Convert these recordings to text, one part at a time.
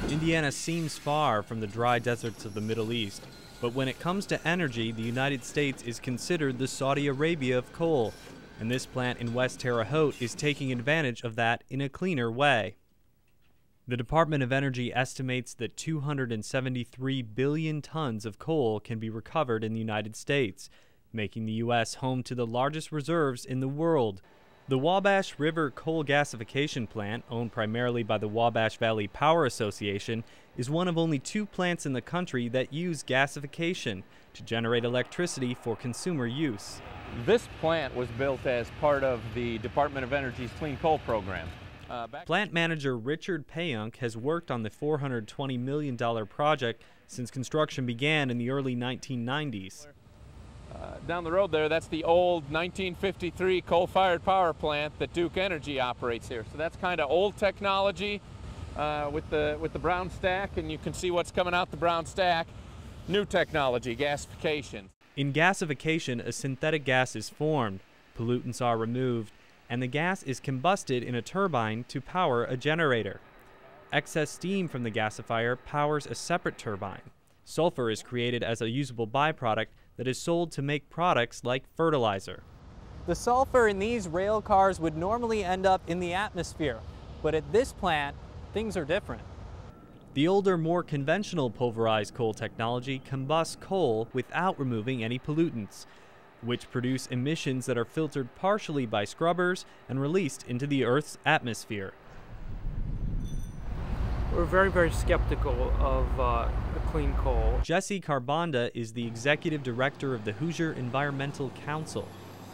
Indiana seems far from the dry deserts of the Middle East, but when it comes to energy, the United States is considered the Saudi Arabia of coal, and this plant in West Terre Haute is taking advantage of that in a cleaner way. The Department of Energy estimates that 273 billion tons of coal can be recovered in the United States, making the U.S. home to the largest reserves in the world. The Wabash River Coal Gasification Plant, owned primarily by the Wabash Valley Power Association, is one of only 2 plants in the country that use gasification to generate electricity for consumer use. This plant was built as part of the Department of Energy's Clean Coal program. Plant manager Richard Payunk has worked on the $420 million project since construction began in the early 1990s. Down the road there, that's the old 1953 coal-fired power plant that Duke Energy operates here. So that's kind of old technology with the brown stack, and you can see what's coming out the brown stack. New technology, gasification. In gasification, a synthetic gas is formed, pollutants are removed, and the gas is combusted in a turbine to power a generator. Excess steam from the gasifier powers a separate turbine. Sulfur is created as a usable byproduct that is sold to make products like fertilizer. The sulfur in these rail cars would normally end up in the atmosphere, but at this plant, things are different. The older, more conventional pulverized coal technology combusts coal without removing any pollutants, which produce emissions that are filtered partially by scrubbers and released into the Earth's atmosphere. We're very, very skeptical of the clean coal. Jesse Carbonda is the executive director of the Hoosier Environmental Council,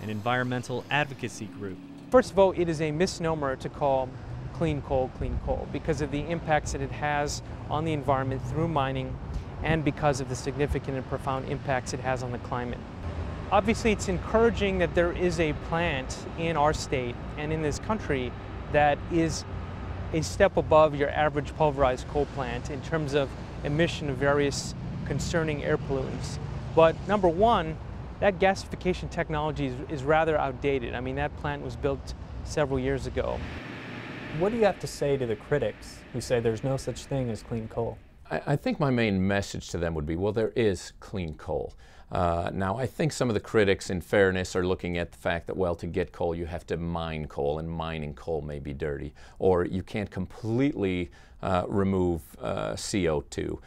an environmental advocacy group. First of all, it is a misnomer to call clean coal because of the impacts that it has on the environment through mining and because of the significant and profound impacts it has on the climate. Obviously, it's encouraging that there is a plant in our state and in this country that is a step above your average pulverized coal plant in terms of emission of various concerning air pollutants. But number one, that gasification technology is rather outdated. I mean, that plant was built several years ago. What do you have to say to the critics who say there's no such thing as clean coal? I think my main message to them would be, well, there is clean coal. Now, I think some of the critics, in fairness, are looking at the fact that, well, to get coal, you have to mine coal, and mining coal may be dirty, or you can't completely remove CO2.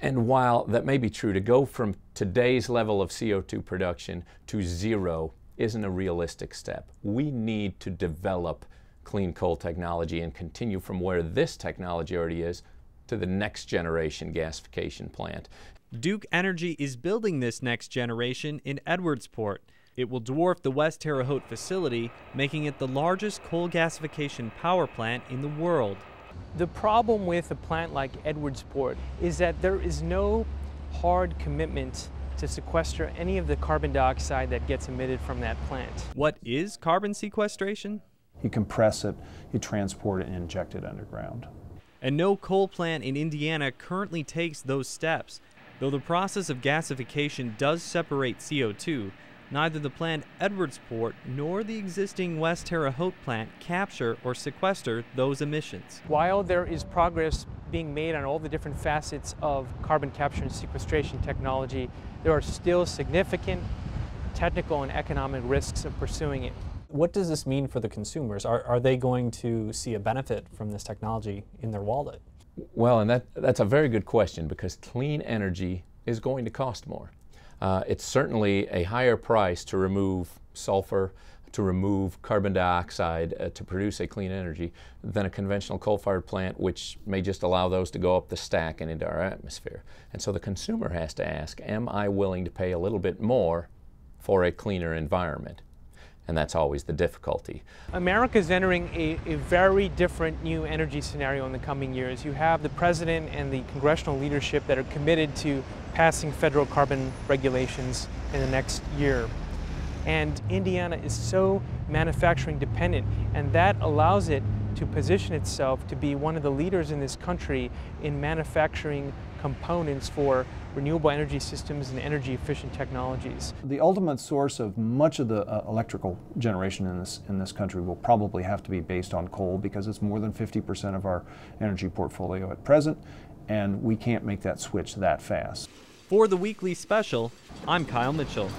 And while that may be true, to go from today's level of CO2 production to zero isn't a realistic step. We need to develop clean coal technology and continue from where this technology already is to the next generation gasification plant. Duke Energy is building this next generation in Edwardsport. It will dwarf the West Terre Haute facility, making it the largest coal gasification power plant in the world. The problem with a plant like Edwardsport is that there is no hard commitment to sequester any of the carbon dioxide that gets emitted from that plant. What is carbon sequestration? You compress it, you transport it, and inject it underground. And no coal plant in Indiana currently takes those steps. Though the process of gasification does separate CO2, neither the planned Edwardsport nor the existing West Terre Haute plant capture or sequester those emissions. While there is progress being made on all the different facets of carbon capture and sequestration technology, there are still significant technical and economic risks of pursuing it. What does this mean for the consumers? Are they going to see a benefit from this technology in their wallet? Well, and that's a very good question, because clean energy is going to cost more. It's certainly a higher price to remove sulfur, to remove carbon dioxide, to produce a clean energy than a conventional coal-fired plant, which may just allow those to go up the stack and into our atmosphere. And so the consumer has to ask, am I willing to pay a little bit more for a cleaner environment? And that's always the difficulty. America is entering a very different new energy scenario in the coming years. You have the president and the congressional leadership that are committed to passing federal carbon regulations in the next year. And Indiana is so manufacturing dependent, and that allows it to position itself to be one of the leaders in this country in manufacturing components for renewable energy systems and energy efficient technologies. The ultimate source of much of the electrical generation in this country will probably have to be based on coal, because it's more than 50% of our energy portfolio at present, and we can't make that switch that fast. For the weekly special, I'm Kyle Mitchell.